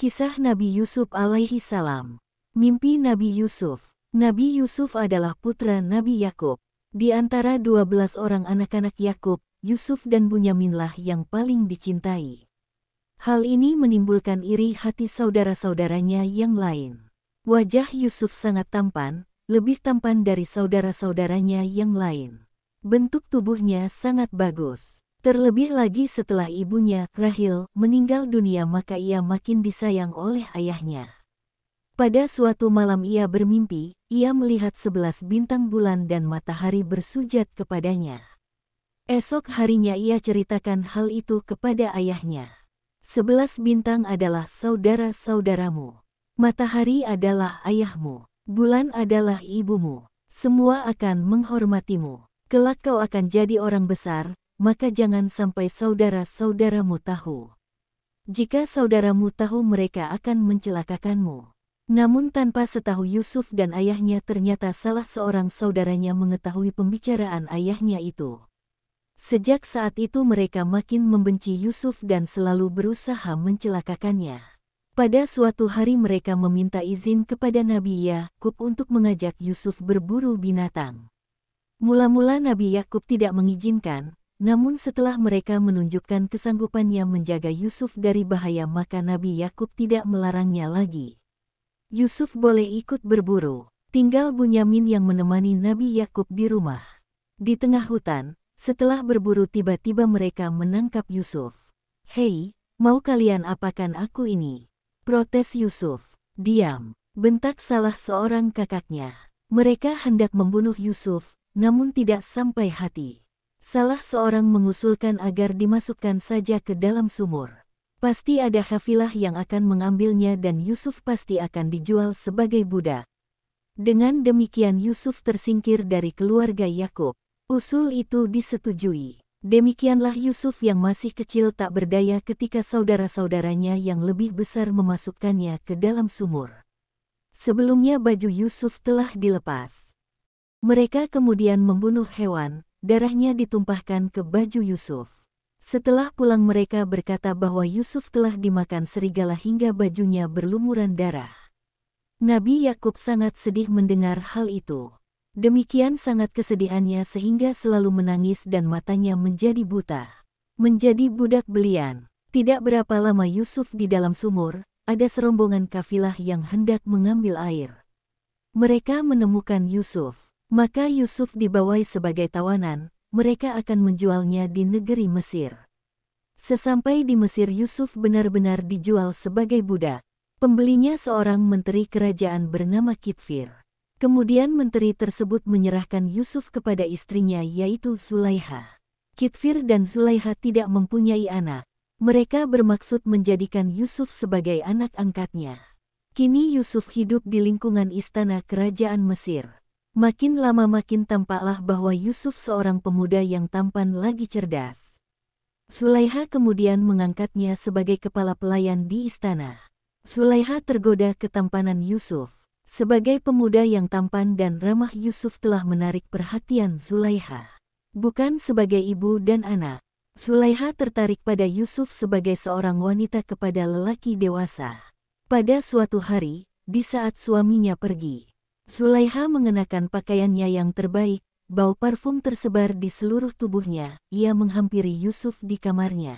Kisah Nabi Yusuf alaihi salam. Mimpi Nabi Yusuf. Nabi Yusuf adalah putra Nabi Yakub. Di antara 12 orang anak-anak Yakub, Yusuf dan Bunyaminlah yang paling dicintai. Hal ini menimbulkan iri hati saudara-saudaranya yang lain. Wajah Yusuf sangat tampan, lebih tampan dari saudara-saudaranya yang lain. Bentuk tubuhnya sangat bagus. Terlebih lagi setelah ibunya, Rahil, meninggal dunia, maka ia makin disayang oleh ayahnya. Pada suatu malam ia bermimpi, ia melihat 11 bintang bulan dan matahari bersujud kepadanya. Esok harinya ia ceritakan hal itu kepada ayahnya. 11 bintang adalah saudara-saudaramu. Matahari adalah ayahmu. Bulan adalah ibumu. Semua akan menghormatimu. Kelak kau akan jadi orang besar, maka jangan sampai saudara-saudaramu tahu. Jika saudaramu tahu, mereka akan mencelakakanmu. Namun tanpa setahu Yusuf dan ayahnya, ternyata salah seorang saudaranya mengetahui pembicaraan ayahnya itu. Sejak saat itu mereka makin membenci Yusuf dan selalu berusaha mencelakakannya. Pada suatu hari mereka meminta izin kepada Nabi Yakub untuk mengajak Yusuf berburu binatang. Mula-mula Nabi Yakub tidak mengizinkan. Namun setelah mereka menunjukkan kesanggupannya menjaga Yusuf dari bahaya, maka Nabi Yakub tidak melarangnya lagi. Yusuf boleh ikut berburu. Tinggal Bunyamin yang menemani Nabi Yakub di rumah. Di tengah hutan, setelah berburu tiba-tiba mereka menangkap Yusuf. "Hei, mau kalian apakan aku ini?" protes Yusuf. "Diam," bentak salah seorang kakaknya. Mereka hendak membunuh Yusuf, namun tidak sampai hati. Salah seorang mengusulkan agar dimasukkan saja ke dalam sumur. Pasti ada kafilah yang akan mengambilnya dan Yusuf pasti akan dijual sebagai budak. Dengan demikian Yusuf tersingkir dari keluarga Yakub. Usul itu disetujui. Demikianlah Yusuf yang masih kecil tak berdaya ketika saudara-saudaranya yang lebih besar memasukkannya ke dalam sumur. Sebelumnya baju Yusuf telah dilepas. Mereka kemudian membunuh hewan. Darahnya ditumpahkan ke baju Yusuf. Setelah pulang mereka berkata bahwa Yusuf telah dimakan serigala hingga bajunya berlumuran darah. Nabi Yakub sangat sedih mendengar hal itu. Demikian sangat kesedihannya sehingga selalu menangis dan matanya menjadi buta. Menjadi budak belian. Tidak berapa lama Yusuf di dalam sumur, ada serombongan kafilah yang hendak mengambil air. Mereka menemukan Yusuf. Maka Yusuf dibawai sebagai tawanan, mereka akan menjualnya di negeri Mesir. Sesampai di Mesir Yusuf benar-benar dijual sebagai budak. Pembelinya seorang menteri kerajaan bernama Kitfir. Kemudian menteri tersebut menyerahkan Yusuf kepada istrinya yaitu Zulaiha. Kitfir dan Zulaiha tidak mempunyai anak. Mereka bermaksud menjadikan Yusuf sebagai anak angkatnya. Kini Yusuf hidup di lingkungan istana kerajaan Mesir. Makin lama makin tampaklah bahwa Yusuf seorang pemuda yang tampan lagi cerdas. Zulaiha kemudian mengangkatnya sebagai kepala pelayan di istana. Zulaiha tergoda ketampanan Yusuf. Sebagai pemuda yang tampan dan ramah, Yusuf telah menarik perhatian Zulaiha. Bukan sebagai ibu dan anak. Zulaiha tertarik pada Yusuf sebagai seorang wanita kepada lelaki dewasa. Pada suatu hari, di saat suaminya pergi, Zulaiha mengenakan pakaiannya yang terbaik, bau parfum tersebar di seluruh tubuhnya. Ia menghampiri Yusuf di kamarnya.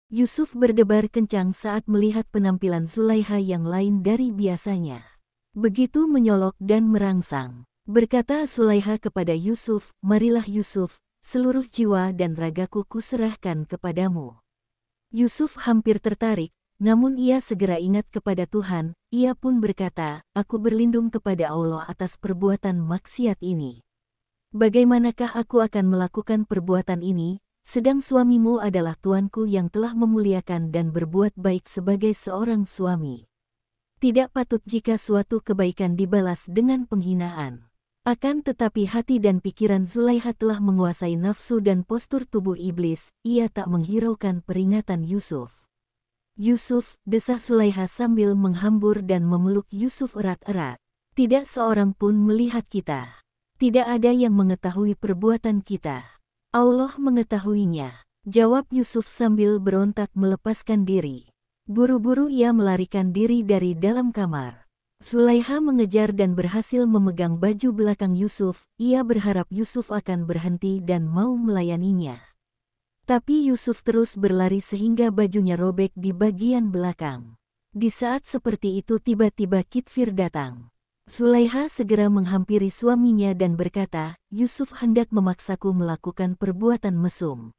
Yusuf berdebar kencang saat melihat penampilan Zulaiha yang lain dari biasanya. Begitu menyolok dan merangsang. Berkata Zulaiha kepada Yusuf, "Marilah Yusuf, seluruh jiwa dan ragaku kuserahkan kepadamu." Yusuf hampir tertarik. Namun ia segera ingat kepada Tuhan, ia pun berkata, "Aku berlindung kepada Allah atas perbuatan maksiat ini. Bagaimanakah aku akan melakukan perbuatan ini, sedang suamimu adalah tuanku yang telah memuliakan dan berbuat baik sebagai seorang suami. Tidak patut jika suatu kebaikan dibalas dengan penghinaan." Akan tetapi hati dan pikiran Zulaiha telah menguasai nafsu dan postur tubuh iblis, ia tak menghiraukan peringatan Yusuf. "Yusuf," desah Zulaiha sambil menghambur dan memeluk Yusuf erat-erat. "Tidak seorang pun melihat kita. Tidak ada yang mengetahui perbuatan kita. Allah mengetahuinya," jawab Yusuf sambil berontak melepaskan diri. Buru-buru ia melarikan diri dari dalam kamar. Zulaiha mengejar dan berhasil memegang baju belakang Yusuf. Ia berharap Yusuf akan berhenti dan mau melayaninya. Tapi Yusuf terus berlari sehingga bajunya robek di bagian belakang. Di saat seperti itu tiba-tiba Kitfir datang. Zulaiha segera menghampiri suaminya dan berkata, "Yusuf hendak memaksaku melakukan perbuatan mesum."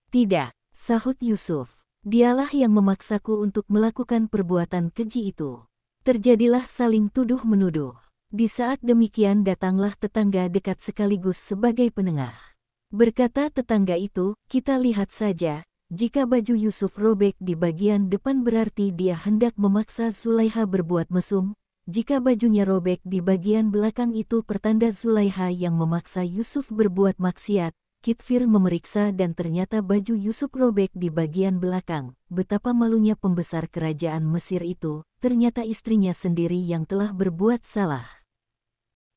"Tidak," sahut Yusuf. "Dialah yang memaksaku untuk melakukan perbuatan keji itu." Terjadilah saling tuduh-menuduh. Di saat demikian datanglah tetangga dekat sekaligus sebagai penengah. Berkata tetangga itu, "Kita lihat saja, jika baju Yusuf robek di bagian depan berarti dia hendak memaksa Zulaiha berbuat mesum. Jika bajunya robek di bagian belakang itu pertanda Zulaiha yang memaksa Yusuf berbuat maksiat." Kitfir memeriksa dan ternyata baju Yusuf robek di bagian belakang. Betapa malunya pembesar kerajaan Mesir itu, ternyata istrinya sendiri yang telah berbuat salah.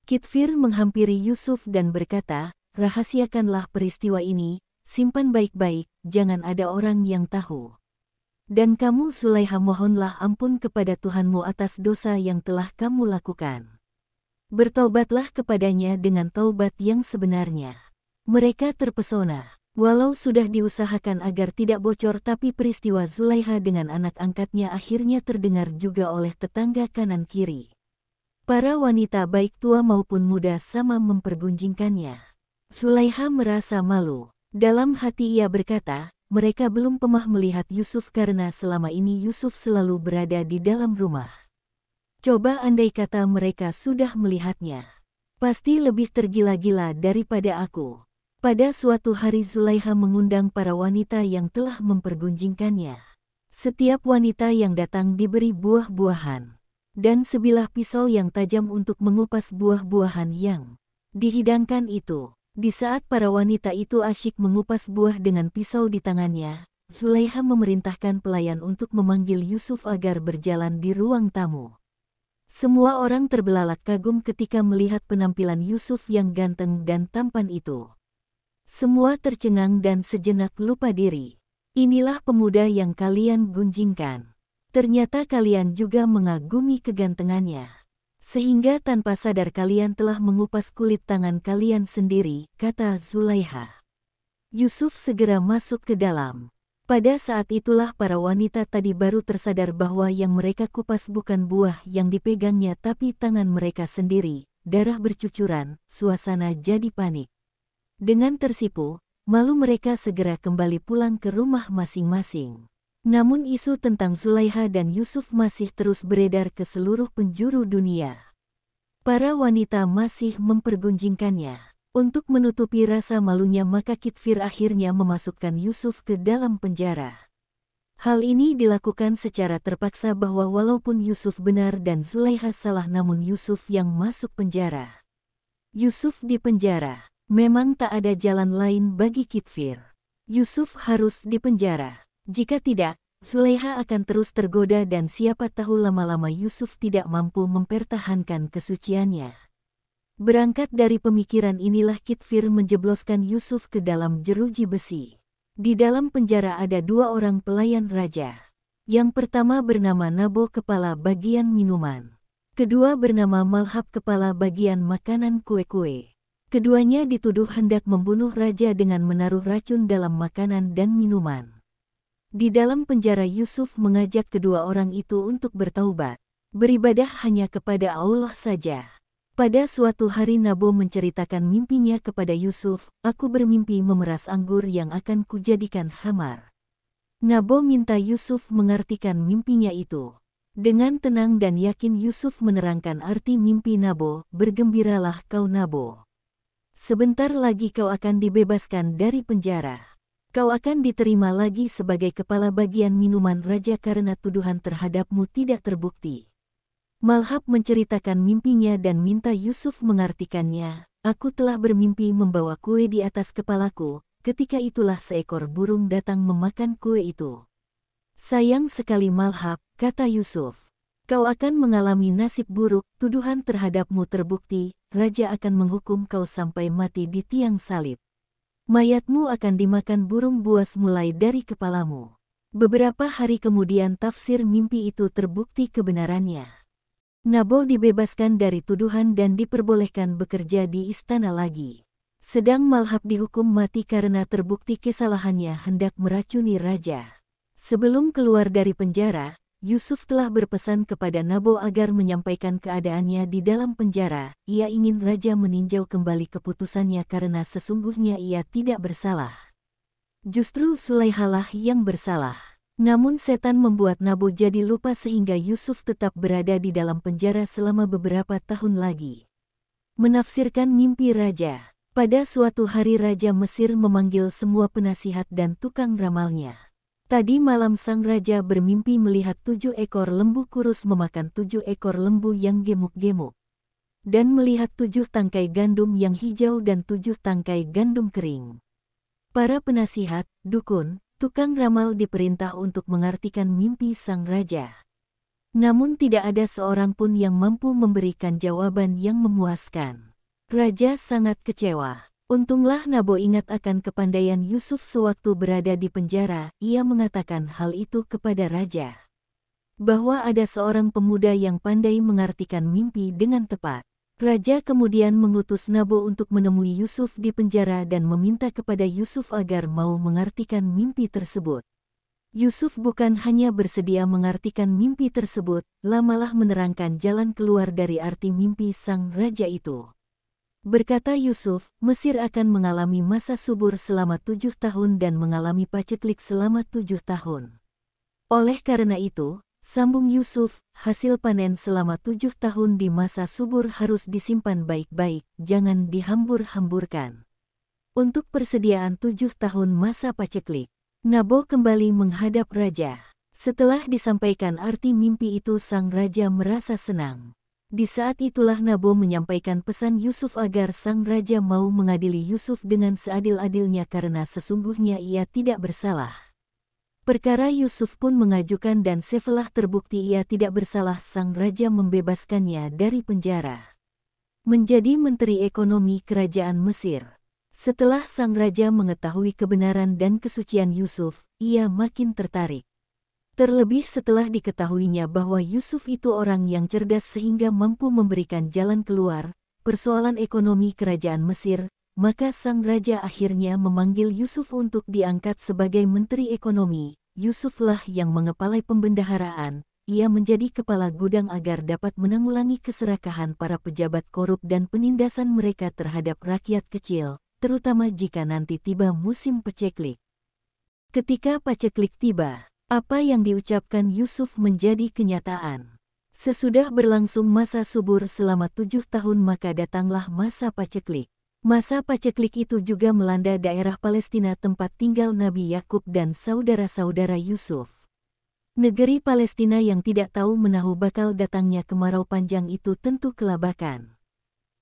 Kitfir menghampiri Yusuf dan berkata, "Rahasiakanlah peristiwa ini, simpan baik-baik, jangan ada orang yang tahu. Dan kamu Zulaiha mohonlah ampun kepada Tuhanmu atas dosa yang telah kamu lakukan. Bertaubatlah kepadanya dengan taubat yang sebenarnya." Mereka terpesona. Walau sudah diusahakan agar tidak bocor tapi peristiwa Zulaiha dengan anak angkatnya akhirnya terdengar juga oleh tetangga kanan kiri. Para wanita baik tua maupun muda sama mempergunjingkannya. Zulaiha merasa malu. Dalam hati ia berkata, mereka belum pernah melihat Yusuf karena selama ini Yusuf selalu berada di dalam rumah. Coba andai kata mereka sudah melihatnya. Pasti lebih tergila-gila daripada aku. Pada suatu hari Zulaiha mengundang para wanita yang telah mempergunjingkannya. Setiap wanita yang datang diberi buah-buahan dan sebilah pisau yang tajam untuk mengupas buah-buahan yang dihidangkan itu. Di saat para wanita itu asyik mengupas buah dengan pisau di tangannya, Zulaiha memerintahkan pelayan untuk memanggil Yusuf agar berjalan di ruang tamu. Semua orang terbelalak kagum ketika melihat penampilan Yusuf yang ganteng dan tampan itu. Semua tercengang dan sejenak lupa diri. "Inilah pemuda yang kalian gunjingkan. Ternyata kalian juga mengagumi kegantengannya. Sehingga tanpa sadar kalian telah mengupas kulit tangan kalian sendiri," kata Zulaiha. Yusuf segera masuk ke dalam. Pada saat itulah para wanita tadi baru tersadar bahwa yang mereka kupas bukan buah yang dipegangnya tapi tangan mereka sendiri. Darah bercucuran, suasana jadi panik. Dengan tersipu, malu mereka segera kembali pulang ke rumah masing-masing. Namun isu tentang Zulaiha dan Yusuf masih terus beredar ke seluruh penjuru dunia. Para wanita masih mempergunjingkannya. Untuk menutupi rasa malunya maka Kitfir akhirnya memasukkan Yusuf ke dalam penjara. Hal ini dilakukan secara terpaksa bahwa walaupun Yusuf benar dan Zulaiha salah namun Yusuf yang masuk penjara. Yusuf di penjara. Memang tak ada jalan lain bagi Kitfir. Yusuf harus dipenjara. Jika tidak, Zulaiha akan terus tergoda dan siapa tahu lama-lama Yusuf tidak mampu mempertahankan kesuciannya. Berangkat dari pemikiran inilah Kitfir menjebloskan Yusuf ke dalam jeruji besi. Di dalam penjara ada 2 orang pelayan raja. Yang pertama bernama Nabo kepala bagian minuman. Kedua bernama Malhab kepala bagian makanan kue-kue. Keduanya dituduh hendak membunuh raja dengan menaruh racun dalam makanan dan minuman. Di dalam penjara Yusuf mengajak kedua orang itu untuk bertaubat. Beribadah hanya kepada Allah saja. Pada suatu hari Nabo menceritakan mimpinya kepada Yusuf, "Aku bermimpi memeras anggur yang akan kujadikan khamar." Nabo minta Yusuf mengartikan mimpinya itu. Dengan tenang dan yakin Yusuf menerangkan arti mimpi Nabo, "Bergembiralah kau Nabo. Sebentar lagi kau akan dibebaskan dari penjara. Kau akan diterima lagi sebagai kepala bagian minuman raja karena tuduhan terhadapmu tidak terbukti." Malhab menceritakan mimpinya dan minta Yusuf mengartikannya. "Aku telah bermimpi membawa kue di atas kepalaku, ketika itulah seekor burung datang memakan kue itu." "Sayang sekali Malhab," kata Yusuf. "Kau akan mengalami nasib buruk, tuduhan terhadapmu terbukti, raja akan menghukum kau sampai mati di tiang salib. Mayatmu akan dimakan burung buas mulai dari kepalamu." Beberapa hari kemudian tafsir mimpi itu terbukti kebenarannya. Nabo dibebaskan dari tuduhan dan diperbolehkan bekerja di istana lagi. Sedang Malhab dihukum mati karena terbukti kesalahannya hendak meracuni raja. Sebelum keluar dari penjara, Yusuf telah berpesan kepada Nabo agar menyampaikan keadaannya di dalam penjara. Ia ingin raja meninjau kembali keputusannya karena sesungguhnya ia tidak bersalah. Justru Sulaihalah yang bersalah. Namun setan membuat Nabo jadi lupa sehingga Yusuf tetap berada di dalam penjara selama beberapa tahun lagi. Menafsirkan mimpi raja. Pada suatu hari Raja Mesir memanggil semua penasihat dan tukang ramalnya. Tadi malam sang raja bermimpi melihat 7 ekor lembu kurus memakan 7 ekor lembu yang gemuk-gemuk. Dan melihat 7 tangkai gandum yang hijau dan 7 tangkai gandum kering. Para penasihat, dukun, tukang ramal diperintah untuk mengartikan mimpi sang raja. Namun tidak ada seorang pun yang mampu memberikan jawaban yang memuaskan. Raja sangat kecewa. Untunglah Nabo ingat akan kepandaian Yusuf sewaktu berada di penjara. Ia mengatakan hal itu kepada raja. Bahwa ada seorang pemuda yang pandai mengartikan mimpi dengan tepat. Raja kemudian mengutus Nabo untuk menemui Yusuf di penjara dan meminta kepada Yusuf agar mau mengartikan mimpi tersebut. Yusuf bukan hanya bersedia mengartikan mimpi tersebut, malah menerangkan jalan keluar dari arti mimpi sang raja itu. Berkata Yusuf, Mesir akan mengalami masa subur selama 7 tahun dan mengalami paceklik selama 7 tahun. Oleh karena itu, sambung Yusuf, hasil panen selama 7 tahun di masa subur harus disimpan baik-baik, jangan dihambur-hamburkan. Untuk persediaan 7 tahun masa paceklik, Nabo kembali menghadap raja. Setelah disampaikan arti mimpi itu sang raja merasa senang. Di saat itulah Nabo menyampaikan pesan Yusuf agar sang raja mau mengadili Yusuf dengan seadil-adilnya karena sesungguhnya ia tidak bersalah. Perkara Yusuf pun mengajukan dan setelah terbukti ia tidak bersalah sang raja membebaskannya dari penjara. Menjadi Menteri Ekonomi Kerajaan Mesir. Setelah sang raja mengetahui kebenaran dan kesucian Yusuf, ia makin tertarik. Terlebih setelah diketahuinya bahwa Yusuf itu orang yang cerdas sehingga mampu memberikan jalan keluar persoalan ekonomi kerajaan Mesir, maka sang raja akhirnya memanggil Yusuf untuk diangkat sebagai Menteri Ekonomi. Yusuflah yang mengepalai pembendaharaan, ia menjadi kepala gudang agar dapat menanggulangi keserakahan para pejabat korup dan penindasan mereka terhadap rakyat kecil, terutama jika nanti tiba musim paceklik. Ketika paceklik tiba, apa yang diucapkan Yusuf menjadi kenyataan. Sesudah berlangsung masa subur selama 7 tahun maka datanglah masa paceklik. Masa paceklik itu juga melanda daerah Palestina tempat tinggal Nabi Yakub dan saudara-saudara Yusuf. Negeri Palestina yang tidak tahu menahu bakal datangnya kemarau panjang itu tentu kelabakan.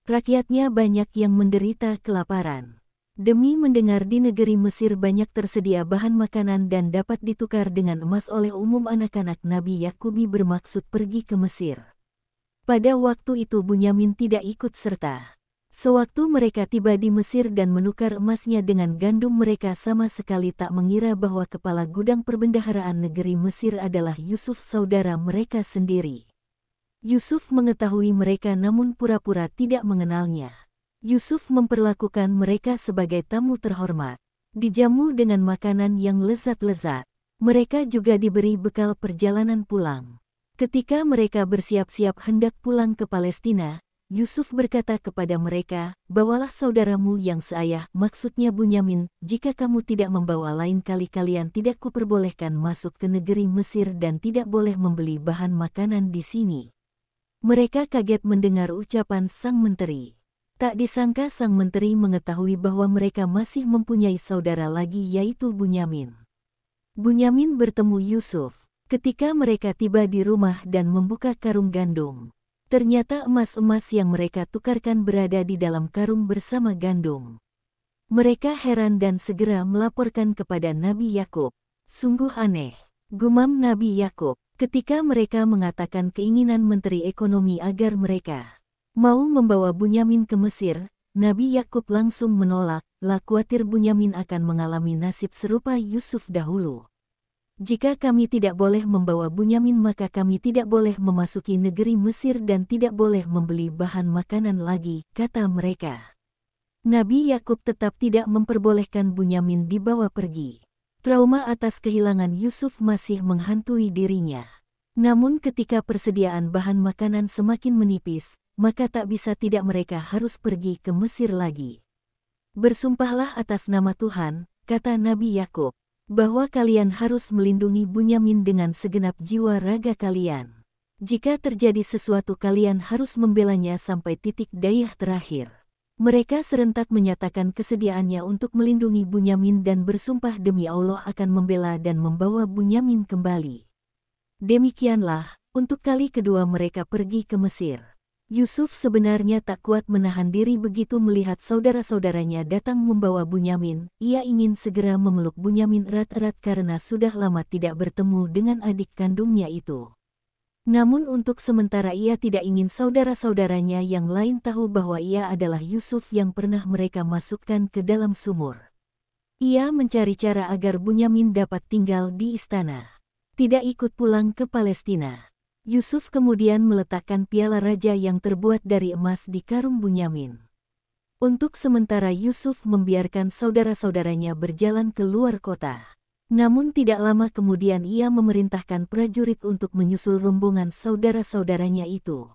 Rakyatnya banyak yang menderita kelaparan. Demi mendengar di negeri Mesir banyak tersedia bahan makanan dan dapat ditukar dengan emas oleh umum anak-anak Nabi Yakubi bermaksud pergi ke Mesir. Pada waktu itu Bunyamin tidak ikut serta. Sewaktu mereka tiba di Mesir dan menukar emasnya dengan gandum mereka sama sekali tak mengira bahwa kepala gudang perbendaharaan negeri Mesir adalah Yusuf saudara mereka sendiri. Yusuf mengetahui mereka namun pura-pura tidak mengenalnya. Yusuf memperlakukan mereka sebagai tamu terhormat, dijamu dengan makanan yang lezat-lezat. Mereka juga diberi bekal perjalanan pulang. Ketika mereka bersiap-siap hendak pulang ke Palestina, Yusuf berkata kepada mereka, bawalah saudaramu yang seayah, maksudnya Bunyamin, jika kamu tidak membawa lain kali kalian tidak kuperbolehkan masuk ke negeri Mesir dan tidak boleh membeli bahan makanan di sini. Mereka kaget mendengar ucapan sang menteri. Tak disangka sang menteri mengetahui bahwa mereka masih mempunyai saudara lagi yaitu Bunyamin. Bunyamin bertemu Yusuf. Ketika mereka tiba di rumah dan membuka karung gandum, ternyata emas-emas yang mereka tukarkan berada di dalam karung bersama gandum. Mereka heran dan segera melaporkan kepada Nabi Yakub. Sungguh aneh, gumam Nabi Yakub, ketika mereka mengatakan keinginan Menteri Ekonomi agar mereka mau membawa Bunyamin ke Mesir, Nabi Yakub langsung menolak, khawatir Bunyamin akan mengalami nasib serupa Yusuf dahulu. Jika kami tidak boleh membawa Bunyamin maka kami tidak boleh memasuki negeri Mesir dan tidak boleh membeli bahan makanan lagi, kata mereka. Nabi Yakub tetap tidak memperbolehkan Bunyamin dibawa pergi. Trauma atas kehilangan Yusuf masih menghantui dirinya. Namun ketika persediaan bahan makanan semakin menipis, maka tak bisa tidak mereka harus pergi ke Mesir lagi. Bersumpahlah atas nama Tuhan, kata Nabi Yakub, bahwa kalian harus melindungi Bunyamin dengan segenap jiwa raga kalian. Jika terjadi sesuatu kalian harus membelanya sampai titik daya terakhir. Mereka serentak menyatakan kesediaannya untuk melindungi Bunyamin dan bersumpah demi Allah akan membela dan membawa Bunyamin kembali. Demikianlah, untuk kali kedua mereka pergi ke Mesir. Yusuf sebenarnya tak kuat menahan diri begitu melihat saudara-saudaranya datang membawa Bunyamin. Ia ingin segera memeluk Bunyamin erat-erat karena sudah lama tidak bertemu dengan adik kandungnya itu. Namun untuk sementara ia tidak ingin saudara-saudaranya yang lain tahu bahwa ia adalah Yusuf yang pernah mereka masukkan ke dalam sumur. Ia mencari cara agar Bunyamin dapat tinggal di istana, tidak ikut pulang ke Palestina. Yusuf kemudian meletakkan piala raja yang terbuat dari emas di karung Bunyamin. Untuk sementara Yusuf membiarkan saudara-saudaranya berjalan ke luar kota. Namun tidak lama kemudian ia memerintahkan prajurit untuk menyusul rombongan saudara-saudaranya itu.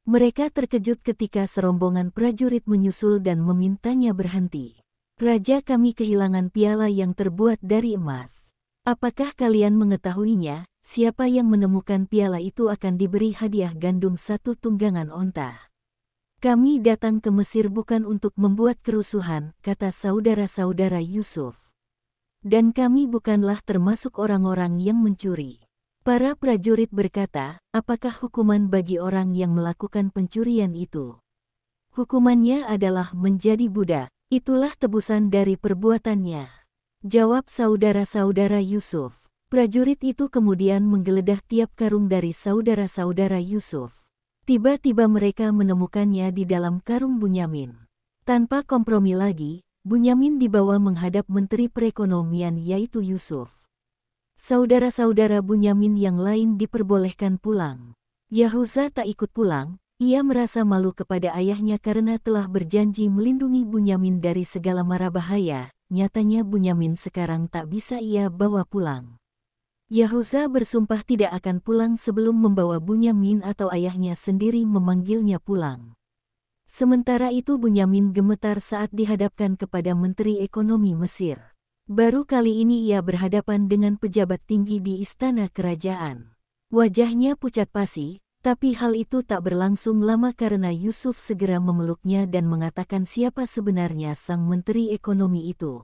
Mereka terkejut ketika serombongan prajurit menyusul dan memintanya berhenti. Raja, kami kehilangan piala yang terbuat dari emas. Apakah kalian mengetahuinya? Siapa yang menemukan piala itu akan diberi hadiah gandum 1 tunggangan onta. Kami datang ke Mesir bukan untuk membuat kerusuhan, kata saudara-saudara Yusuf. Dan kami bukanlah termasuk orang-orang yang mencuri. Para prajurit berkata, apakah hukuman bagi orang yang melakukan pencurian itu? Hukumannya adalah menjadi budak, itulah tebusan dari perbuatannya. Jawab saudara-saudara Yusuf. Prajurit itu kemudian menggeledah tiap karung dari saudara-saudara Yusuf. Tiba-tiba mereka menemukannya di dalam karung Bunyamin. Tanpa kompromi lagi, Bunyamin dibawa menghadap Menteri Perekonomian yaitu Yusuf. Saudara-saudara Bunyamin yang lain diperbolehkan pulang. Yahuza tak ikut pulang, ia merasa malu kepada ayahnya karena telah berjanji melindungi Bunyamin dari segala mara bahaya. Nyatanya Bunyamin sekarang tak bisa ia bawa pulang. Yahuza bersumpah tidak akan pulang sebelum membawa Bunyamin atau ayahnya sendiri memanggilnya pulang. Sementara itu Bunyamin gemetar saat dihadapkan kepada Menteri Ekonomi Mesir. Baru kali ini ia berhadapan dengan pejabat tinggi di istana kerajaan. Wajahnya pucat pasi, tapi hal itu tak berlangsung lama karena Yusuf segera memeluknya dan mengatakan siapa sebenarnya sang Menteri Ekonomi itu.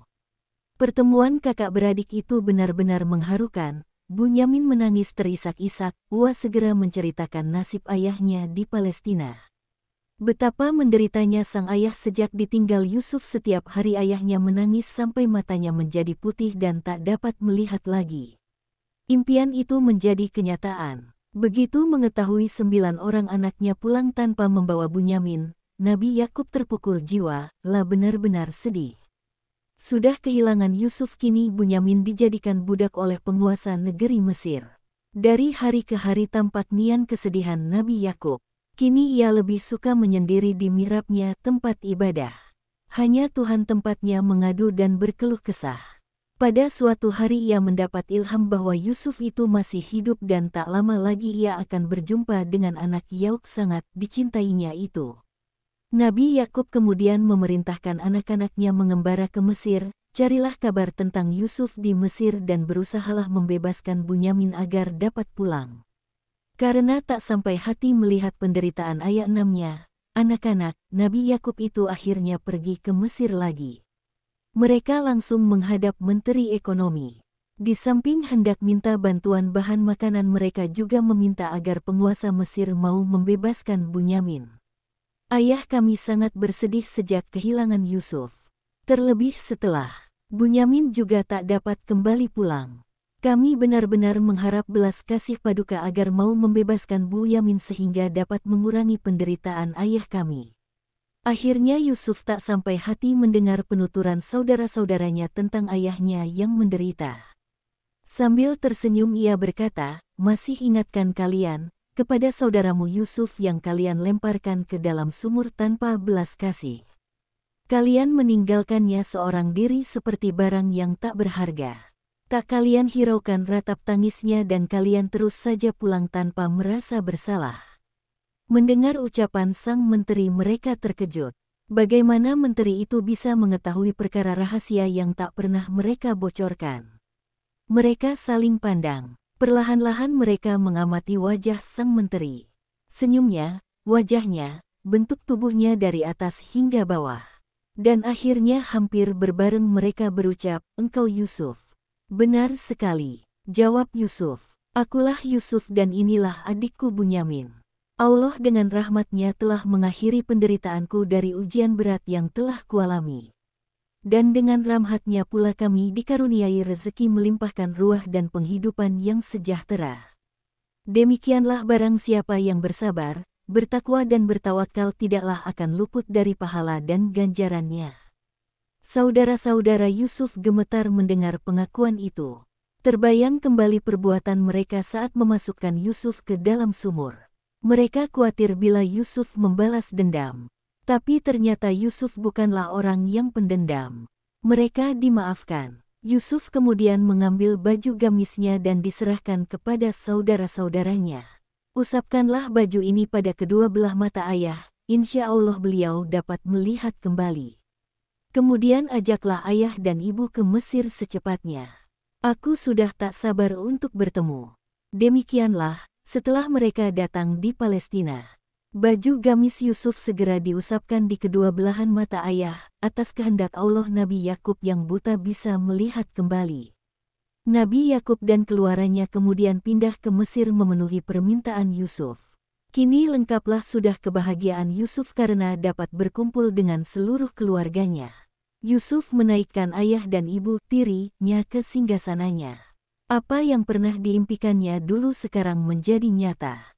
Pertemuan kakak beradik itu benar-benar mengharukan. Bunyamin menangis terisak-isak, ia segera menceritakan nasib ayahnya di Palestina. Betapa menderitanya sang ayah sejak ditinggal Yusuf. Setiap hari ayahnya menangis sampai matanya menjadi putih dan tak dapat melihat lagi. Impian itu menjadi kenyataan. Begitu mengetahui 9 orang anaknya pulang tanpa membawa Bunyamin, Nabi Yakub terpukul jiwa, benar-benar sedih. Sudah kehilangan Yusuf, kini Bunyamin dijadikan budak oleh penguasa negeri Mesir. Dari hari ke hari tampak nian kesedihan Nabi Yakub. Kini ia lebih suka menyendiri di mihrabnya, tempat ibadah. Hanya Tuhan tempatnya mengadu dan berkeluh kesah. Pada suatu hari ia mendapat ilham bahwa Yusuf itu masih hidup dan tak lama lagi ia akan berjumpa dengan anak Yauk sangat dicintainya itu. Nabi Yakub kemudian memerintahkan anak-anaknya mengembara ke Mesir, carilah kabar tentang Yusuf di Mesir dan berusahalah membebaskan Bunyamin agar dapat pulang. Karena tak sampai hati melihat penderitaan ayah enamnya, anak-anak, Nabi Yakub itu akhirnya pergi ke Mesir lagi. Mereka langsung menghadap Menteri Ekonomi. Di samping hendak minta bantuan bahan makanan, mereka juga meminta agar penguasa Mesir mau membebaskan Bunyamin. Ayah kami sangat bersedih sejak kehilangan Yusuf. Terlebih setelah Bunyamin juga tak dapat kembali pulang. Kami benar-benar mengharap belas kasih paduka agar mau membebaskan Bunyamin sehingga dapat mengurangi penderitaan ayah kami. Akhirnya Yusuf tak sampai hati mendengar penuturan saudara-saudaranya tentang ayahnya yang menderita. Sambil tersenyum ia berkata, "Masih ingatkan kalian, kepada saudaramu Yusuf yang kalian lemparkan ke dalam sumur tanpa belas kasih. Kalian meninggalkannya seorang diri seperti barang yang tak berharga. Tak kalian hiraukan ratap tangisnya dan kalian terus saja pulang tanpa merasa bersalah." Mendengar ucapan sang menteri mereka terkejut. Bagaimana menteri itu bisa mengetahui perkara rahasia yang tak pernah mereka bocorkan? Mereka saling pandang. Perlahan-lahan mereka mengamati wajah sang menteri. Senyumnya, wajahnya, bentuk tubuhnya dari atas hingga bawah. Dan akhirnya hampir berbareng mereka berucap, "Engkau Yusuf." "Benar sekali," jawab Yusuf. "Akulah Yusuf dan inilah adikku Bunyamin. Allah dengan rahmat-Nya telah mengakhiri penderitaanku dari ujian berat yang telah kualami. Dan dengan rahmat-Nya pula kami dikaruniai rezeki melimpahkan ruah dan penghidupan yang sejahtera. Demikianlah barang siapa yang bersabar, bertakwa dan bertawakal tidaklah akan luput dari pahala dan ganjarannya." Saudara-saudara Yusuf gemetar mendengar pengakuan itu. Terbayang kembali perbuatan mereka saat memasukkan Yusuf ke dalam sumur. Mereka khawatir bila Yusuf membalas dendam. Tapi ternyata Yusuf bukanlah orang yang pendendam. Mereka dimaafkan. Yusuf kemudian mengambil baju gamisnya dan diserahkan kepada saudara-saudaranya. "Usapkanlah baju ini pada kedua belah mata ayah, insya Allah beliau dapat melihat kembali. Kemudian ajaklah ayah dan ibu ke Mesir secepatnya. Aku sudah tak sabar untuk bertemu." Demikianlah, setelah mereka datang di Palestina, baju gamis Yusuf segera diusapkan di kedua belahan mata ayah, atas kehendak Allah Nabi Yakub yang buta bisa melihat kembali. Nabi Yakub dan keluarganya kemudian pindah ke Mesir memenuhi permintaan Yusuf. Kini lengkaplah sudah kebahagiaan Yusuf karena dapat berkumpul dengan seluruh keluarganya. Yusuf menaikkan ayah dan ibu tirinya ke singgasananya. Apa yang pernah diimpikannya dulu sekarang menjadi nyata.